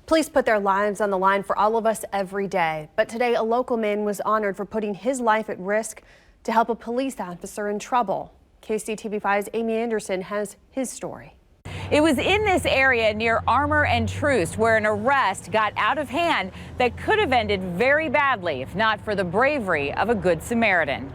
Police put their lives on the line for all of us every day. But today, a local man was honored for putting his life at risk to help a police officer in trouble. KCTV5's Amy Anderson has his story. It was in this area near Armour and Troost where an arrest got out of hand that could have ended very badly if not for the bravery of a good Samaritan.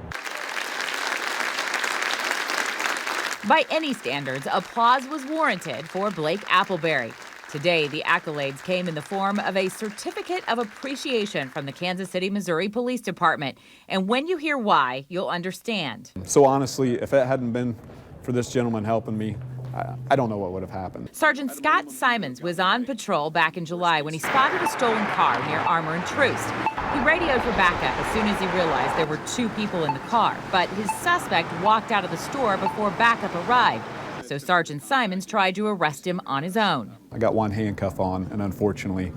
By any standards, applause was warranted for Blake Appleberry. Today, the accolades came in the form of a certificate of appreciation from the Kansas City, Missouri Police Department. And when you hear why, you'll understand. So honestly, if it hadn't been for this gentleman helping me, I don't know what would have happened. Sergeant Scott Simons was on patrol back in July when he spotted a stolen car near Armour and Troost. He radioed for backup as soon as he realized there were two people in the car, but his suspect walked out of the store before backup arrived. So Sergeant Simons tried to arrest him on his own. I got one handcuff on, and unfortunately,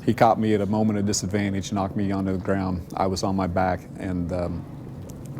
he caught me at a moment of disadvantage, knocked me onto the ground. I was on my back and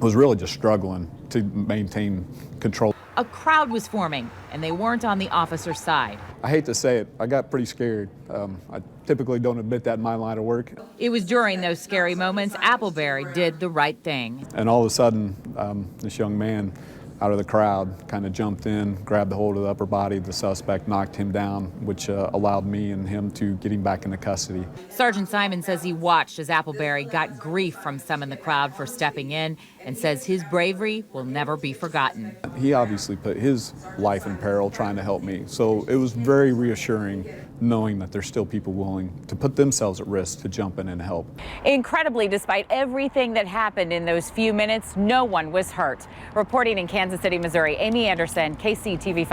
was really just struggling to maintain control. A crowd was forming, and they weren't on the officer's side. I hate to say it, I got pretty scared. I typically don't admit that in my line of work. It was during those scary moments Appleberry did the right thing. And all of a sudden, this young man out of the crowd kind of jumped in, grabbed the hold of the upper body of the suspect, knocked him down, which allowed me and him to get him back into custody. Sergeant Simon says he watched as Appleberry got grief from some in the crowd for stepping in and says his bravery will never be forgotten. He obviously put his life in peril trying to help me, so it was very reassuring knowing that there's still people willing to put themselves at risk to jump in and help. Incredibly, despite everything that happened in those few minutes, no one was hurt. Reporting in Kansas City, Missouri, Amy Anderson, KCTV5.